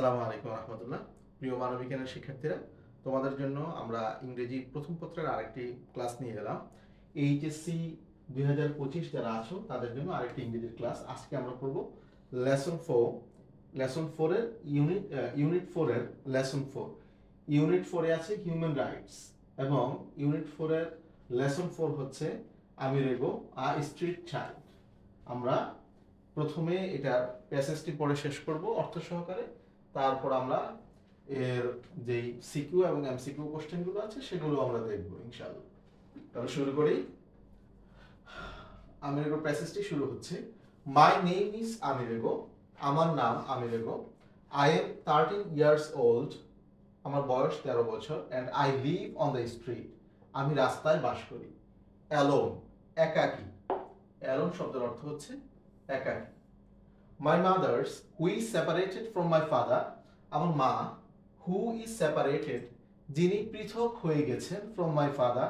আসসালামু আলাইকুম রহমতুল্লাহ। প্রিয় মানবিকের শিক্ষার্থীরা, তোমাদের জন্য আমরা ইংরেজি প্রথম পত্রের আরেকটি ক্লাস নিয়ে এলাম। এইচএসসি 2025 যারা আছো তাদের জন্য আরেকটি ইংরেজির ক্লাস। আজকে আমরা পড়ব লেসন 4 এর ইউনিট 4 এর লেসন 4। ইউনিট 4 এ আছে হিউম্যান রাইটস এবং ইউনিট 4 এর লেসন 4 হচ্ছে আমিরেগো আ স্ট্রিট চাইল্ড। আমরা প্রথমে এটার প্যাসেজটি পড়ে শেষ করব অর্থ সহকারে, তারপর আমরা এর যেই সিকিউ এবং এমসিকিউ কোশ্চেনগুলো আছে সেগুলো আমরা দেখব ইনশাআল্লাহ। তাহলে শুরু করি। আমিরেগো প্যাসেজটি শুরু হচ্ছে, মাই নেম ইজ আমিরেগো, আমার নাম আমিরেগো। আই এম 13 ইয়ার্স ওল্ড, আমার বয়স 13 বছর। And I live on the street, আমি রাস্তায় বাস করি। অ্যালোন, একাকী। অ্যালোন শব্দের অর্থ হচ্ছে একাকী। My mother's, who is separated from my father, আমার মা, who is separated, যিনি পৃথক হয়ে গেছেন, from my father,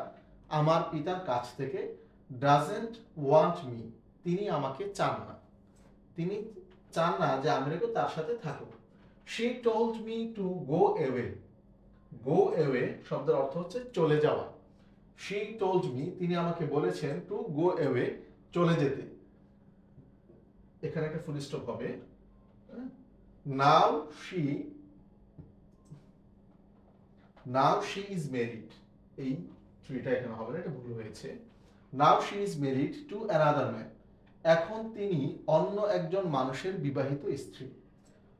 আমার পিতার কাছ থেকে, doesn't want me, তিনি আমাকে চান না। তিনি চান না যে আমি তার সাথে থাকুক। She told me to go away. Go away শব্দের অর্থ হচ্ছে চলে যাওয়া। She told me, তিনি আমাকে বলেছেন, to go away, চলে যেতে। এখানে একটা ফুল স্টপ হবে। নাও শি ইজ ম্যারিড, এই ট্রিটা এখানে হবে না, এটা ভুল হয়েছে। Now she is married to another man, এখন তিনি অন্য একজন মানুষের বিবাহিত স্ত্রী।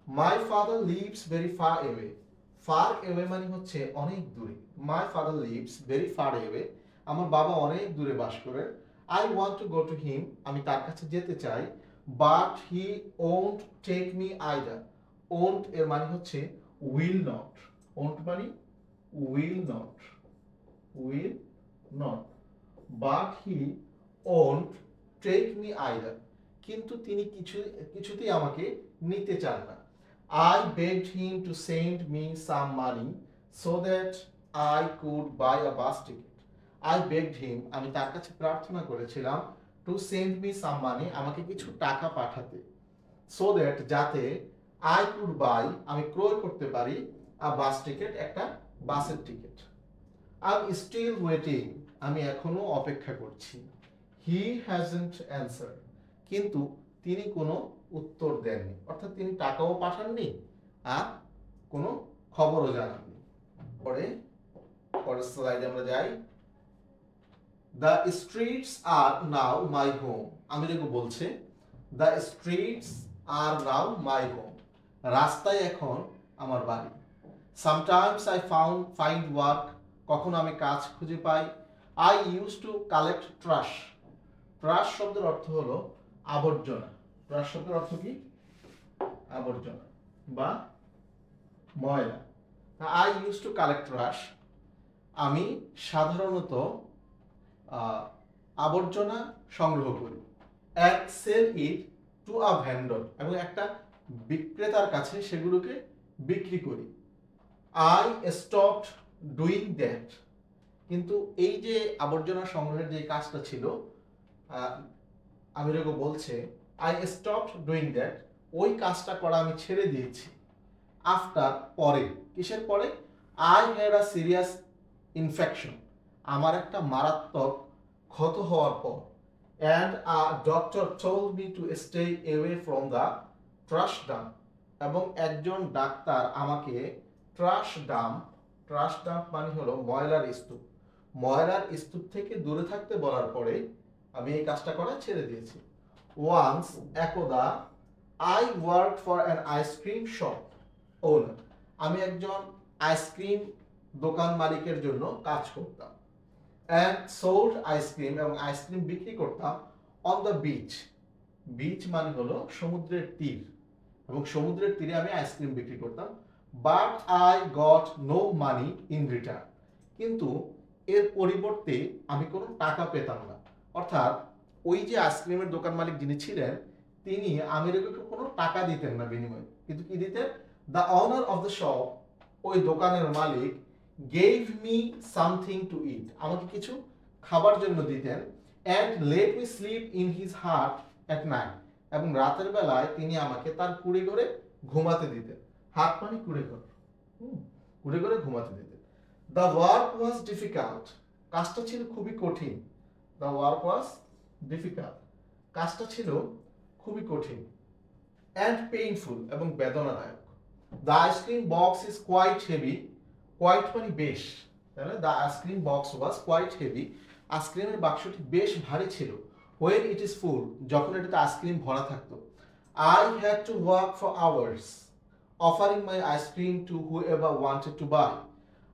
My father lives very far away, far away মানে হচ্ছে অনেক দূরে। My father lives very far away, আমার বাবা অনেক দূরে বাস করেন। I want to go to him, আমি তার কাছে যেতে চাই। But he won't take me either, won't এর মানে হচ্ছে উইল নট, ওন্ট মানে will not, will not, but he won't take me either, কিন্তু তিনি কিছুতেই আমাকে নিতে চান না। I begged him to send me some money so that I could buy a bus ticket. I begged him, আমি তার কাছে প্রার্থনা করেছিলাম, to send me some money, আমাকে কিছু টাকা পাঠাতে, so that যাতে I could buy, আমি ক্রয় করতে পারি, a bus ticket, একটা বাসের টিকিট। I'm still waiting, আমি এখনো অপেক্ষা করছি। He hasn't answered, কিন্তু তিনি কোনো উত্তর দেননি, অর্থাৎ তিনি টাকাও পাঠাননি আর কোনো খবরও জানাননি। পরের স্লাইডে আমরা যাই। The streets are now my home, আমিরেগো বলছে, the streets are now my home, রাস্তায় এখন আমার বাড়ি। Sometimes I find work, কখনো আমি কাজ খুঁজে পাই। I used to collect trash, trash শব্দের অর্থ হলো আবর্জনা। ট্রাশ শব্দের অর্থ কি? আবর্জনা বা ময়লা। I used to collect trash, আমি সাধারণত আবর্জনা সংগ্রহ করি। And sell it to a vendor, এবং একটা বিক্রেতার কাছে সেগুলোকে বিক্রি করি। I stopped doing that, কিন্তু এই যে আবর্জনা সংগ্রহের যে কাজটা ছিল, আমিরেগো বলছে, I stopped doing that, ওই কাজটা করা আমি ছেড়ে দিয়েছি। আফটার, পরে, কিসের পরে? I had a serious infection, আমার একটা মারাত্মক ক্ষত হওয়ার পর। And a doctor told me to stay away from the trash dump, এবং একজন ডাক্তার আমাকে trash dump মানে হলো ময়লার স্তূপ, ময়লার স্তূপ থেকে দূরে থাকতে বলার পরে আমি এই কাজটা করা ছেড়ে দিয়েছি। Once, একদা, I worked for an ice cream shop owner, আমি একজন আইসক্রিম দোকান মালিকের জন্য কাজ করতাম। And sold ice cream, এবং আইসক্রিম বিক্রি করতাম, on the beach, বিচ মানে হলো সমুদ্রের তীর, এবং সমুদ্রের তীরে আমি আইসক্রিম বিক্রি করতাম। But I got no money in return, কিন্তু এর পরিবর্তে আমি কোনো টাকা পেতাম না। অর্থাৎ ওই যে আইসক্রিমের দোকান মালিক যিনি ছিলেন, তিনি আমিরেগোকে কোনো টাকা দিতেন না বিনিময়ে, কিন্তু কি দিতেন? The honour of the shop, ওই দোকানের মালিক, গেভ মি সামথিং টু ইট, আমাকে কিছু খাবার জন্য দিতেন। And let me slip in his heart at night, এবং রাতের বেলায় তিনি আমাকে তার কুঁড়ে ঘরে ঘুমাতে দিতেন। হাত মানে কুড়ে ঘর, কুড়ে ঘরে ঘুমাতে দিতেন। দ্য ওয়ার্ক ওয়াজ ডিফিকাল্ট, কাজটা ছিল খুবই কঠিন। দ্য ওয়ার্ক ওয়াজ ডিফিকাল্ট, কাজটা ছিল খুবই কঠিন। অ্যান্ড পেইনফুল, এবং বেদনাদায়ক। The ice cream box is quite heavy, quite মানে বেশ, তাহলে the ice cream box was quite heavy, আইসক্রিমের বাক্সটি বেশ ভারী ছিল। হোয়েন ইট ইজ ফুল, যখন এটাতে আইসক্রিম ভরা থাকতো। I had to work for hours, offering my ice cream to whoever wanted to buy.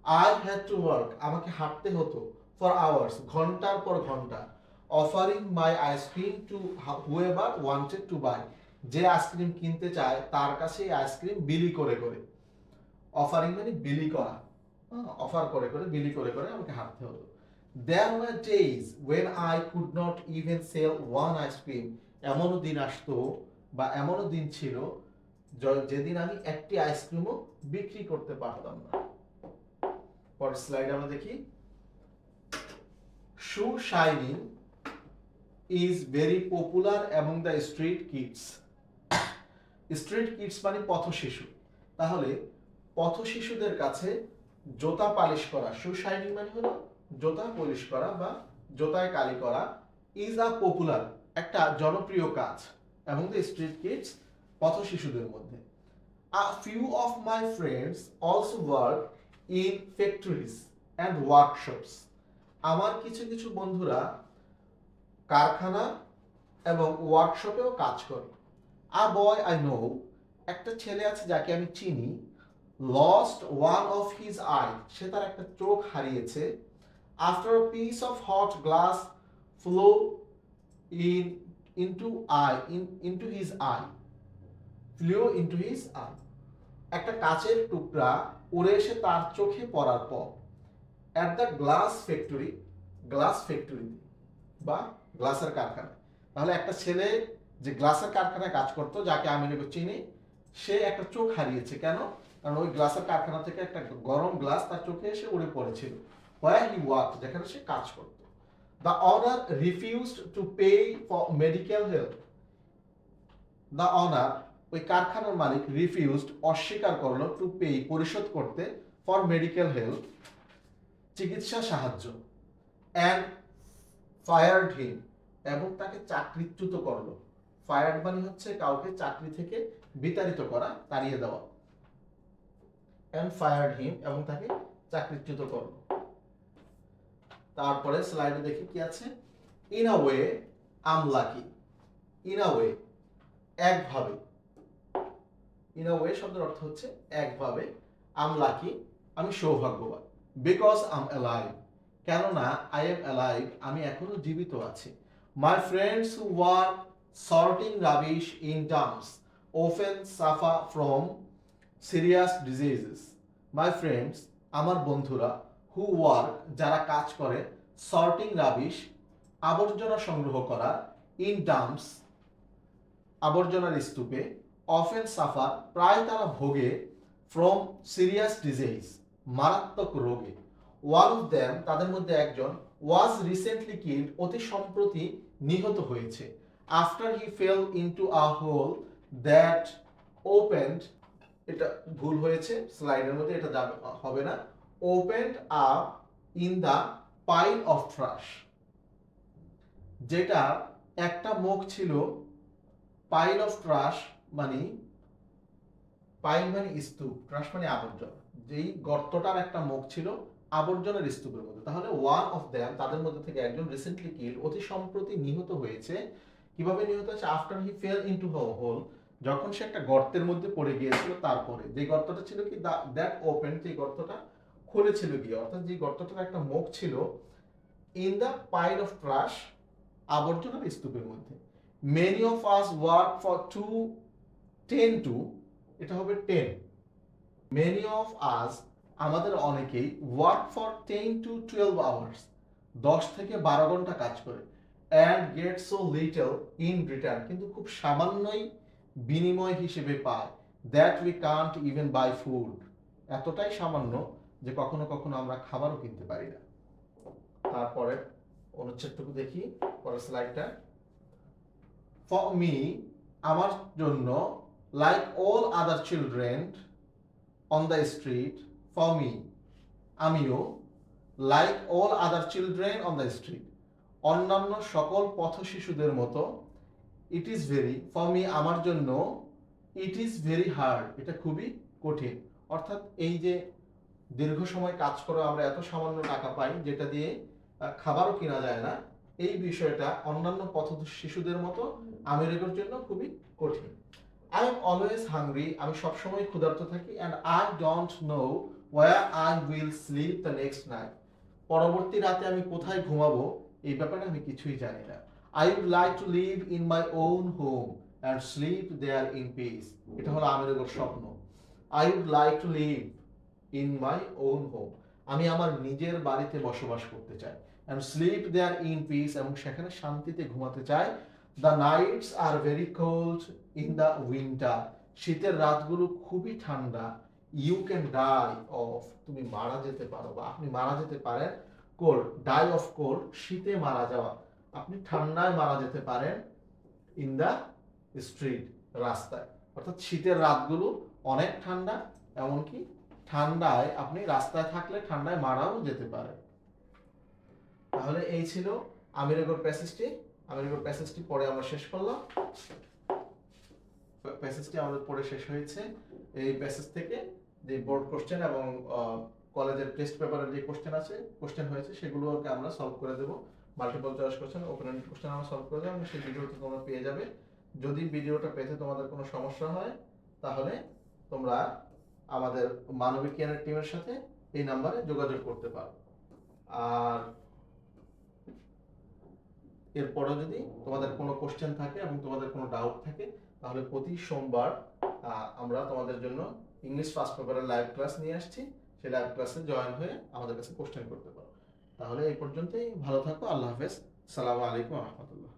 I had to work, আমাকে হাঁটতে হতো, ফর আওয়ার্স, ঘন্টার পর ঘন্টা, offering my ice cream to whoever wanted to buy, যে আইসক্রিম কিনতে চায় তার কাছে আইসক্রিম বিলি করে করে। অফারিং মানে বিলি করা, অফার করে করে, বিলি করে করে আমাকে হাঁটতে হতো। There were days when I could not even sell one ice cream, এমনও দিন আসতো বা এমনও দিন ছিল যেদিন আমি একটি আইসক্রিমও বিক্রি করতে পারতাম না। পরের স্লাইড আমরা দেখি। Shoe shining is very popular among the street kids. Street kids মানে পথ শিশু, তাহলে পথ শিশুদের কাছে জুতা পালিশ করা, শু শাইনিং মানে হলো জুতা পলিশ করা বা জুতায় কালি করা, ইজ আ পপুলার, একটা জনপ্রিয় কাজ, এবং দ্য স্ট্রিট কিডস, পথ শিশুদের মধ্যে। A few of my friends also work in factories and workshops, আমার কিছু কিছু বন্ধুরা কারখানা এবং ওয়ার্কশপেও কাজ করে। আ বয় আই নো, একটা ছেলে আছে যাকে আমি চিনি, lost one of his eye, সে তার একটা চোখ হারিয়েছে। After a piece of hot glass flow into his eye, flow into his eye, একটা কাচের টুকরা উড়ে এসে তার চোখে পড়ার পর। At the glass factory, glass factory বা গ্লাসের কারখানা, তাহলে একটা ছেলে যে গ্লাসের কারখানায় কাজ করতো, যাকে আমি চিনি, সে একটা চোখ হারিয়েছে। কেন? কারণ ওই গ্লাসের কারখানা থেকে একটা গরম গ্লাস তার চোখে এসে উড়ে পড়েছিল। হোয়ার হি ওয়ার্কড, যেখানে সে কাজ করত। The honour refused to pay for medical help, the honour, ওই কারখানার মালিক, রিফিউজড, অস্বীকার করলো, টু পে, পরিশোধ করতে, ফর মেডিকেল হেল্প, চিকিৎসা সাহায্য, অ্যান্ড ফায়ার্ড হিম, এবং তাকে চাকরিচ্যুত করলো। ফায়ার্ড মানে হচ্ছে কাউকে চাকরি থেকে বিতাড়িত করা, তাড়িয়ে দেওয়া। অ্যান্ড ফায়ার্ড হিম, এবং তাকে চাকরিচ্যুত করলো। তারপরে স্লাইডে দেখি কি আছে। In a way I'm lucky, in a way, একভাবে, ইন আ ওয়ে শব্দের অর্থ হচ্ছে একভাবে, আম লাকি, আমি সৌভাগ্যবান। বিকজ আম অ্যালাইভ, কেননা আই এম অ্যালাইভ, আমি এখনো জীবিত আছি। My friends who were sorting rubbish in dumps often suffer from serious diseases. My friends, আমার বন্ধুরা, who work, যারা কাজ করে, সর্টিং রাবিশ, আবর্জনা সংগ্রহ করা, ইন ডাম্পস, আবর্জনার স্তূপে, often suffer, প্রায় তারা ভোগে, from serious disease, মারাত্মক রোগে। One of them, তাদের মধ্যে একজন, was recently killed, অতি সম্প্রতি নিহত হয়েছে। After he fell into a hole that opened, এটা ভুল হয়েছে স্লাইডের মধ্যে, এটা যাবে হবে না, opened up in the pile of trash, যেটা একটা মুখ ছিল, পাইল অফ ট্রাশ মানে, পাইল মানে স্তূপ, ট্রাশ মানে আবর্জনা, যেই গর্তটার একটা মুখ ছিল আবর্জনার স্তূপের মধ্যে। তাহলে ওয়ান অফ দেম, তাদের মধ্যে থেকে একজন, রিসেন্টলি কিল্ড, অতি সম্প্রতি নিহত হয়েছে। কিভাবে নিহত হয়েছে? After he fell into a hole, যখন সে একটা গর্তের মধ্যে পড়ে গিয়েছিল, তারপরে যে গর্তটা ছিল কি, দ্যাট ওপেন, যে গর্তটা খুলেছিল গিয়ে, অর্থাৎ যে গর্তটার একটা মুখ ছিল, in the pile of trash, আবর্জনার স্তূপের মধ্যে। Many of us work for 10 to, এটা হবে 10, মেনি অফ আস, আমাদের অনেকেই, ওয়ার্ক ফর 10 to 12 আওয়ার্স, 10 থেকে 12 ঘন্টা কাজ করে, and get so little in return, কিন্তু খুব সামান্যই বিনিময় হিসেবে পায়, that we can't even buy food, এতটাই সামান্য যে কখনো কখনো আমরা খাবারও কিনতে পারি না। তারপরে অনুচ্ছেদটুকু দেখি, পরের স্লাইডটা। ফর মি, আমার জন্য, like all other children, on the street for me, আমিও, like all other children on the street, অন্যান্য সকল পথ শিশুদের মতো, it is very, for me আমার জন্য, ইট ইজ ভেরি হার্ড এটা খুবই কঠিন। অর্থাৎ এই যে দীর্ঘ সময় কাজ করে আমরা এত সামান্য টাকা পাই যেটা দিয়ে খাবারও কিনা যায় না, এই বিষয়টা অন্যান্য পথ শিশুদের মতো আমেরিকার জন্য খুবই কঠিন। আই এম অলওয়েজ হাংরি, আমি সবসময় ক্ষুধার্ত থাকি, and I don't know wire I will slip the next night, পরবর্তী রাতে আমি কোথায় ঘুমাবো এই ব্যাপারে আমি কিছুই জানি না। I would like to live in my own home and sleep there in peace, এটা হলো আমেরিকার স্বপ্ন। I would like to live in my own home, আমি আমার নিজের বাড়িতে বসবাস করতে চাই, and sleep there in peace, এবং সেখানে শান্তিতে ঘুমাতে চাই। The nights are very cold in the winter, শীতের রাতগুলো খুবই ঠান্ডা। ইউ ক্যান ডাই অফ, তুমি মারা যেতে পারো বা আপনি মারা যেতে পারেন। কোল্ড, ডাই অফ কোল্ড, শীতে মারা যাওয়া, আপনি ঠান্ডায় মারা যেতে পারেন। ইন দ্য স্ট্রিট, রাস্তায়, অর্থাৎ শীতের রাতগুলো অনেক ঠান্ডা, এমনকি ঠান্ডায় আপনি রাস্তায় থাকলে ঠান্ডায় মারাও যেতে পারে। তাহলে এই ছিল আমিরাগোর প্যাসেজটি। আমিরাগোর প্যাসেজটি পরে আমরা শেষ করলাম। প্যাসেজটি আমাদের পড়ে শেষ হয়েছে। এই প্যাসেজ থেকে যে বোর্ড কোশ্চেন এবং কলেজের টেস্ট পেপারের যে কোশ্চেন হয়েছে সেগুলোকে আমরা সলভ করে দেব। Multiple choice question, open ended question আমরা সলভ করে দেব, সেই ভিডিওটা তোমরা পেয়ে যাবে। যদি ভিডিওটা পেতে তোমাদের কোনো সমস্যা হয় তাহলে তোমরা আমাদের মানবিক জ্ঞানের টিমের সাথে এই নাম্বারে যোগাযোগ করতে পারো। আর এরপরে যদি তোমাদের কোনো কোশ্চেন থাকে এবং তোমাদের কোনো ডাউট থাকে তাহলে প্রতি সোমবার আমরা তোমাদের জন্য ইংলিশ ফার্স্ট পেপারের লাইভ ক্লাস নিয়ে আসছি, সেই লাইভ ক্লাসে জয়েন হয়ে আমাদের কাছে কোশ্চেন করতে পারো। তাহলে এই পর্যন্তই, ভালো থাকো, আল্লাহ হাফেজ, সালামু আলাইকুম রহমতুল্লাহ।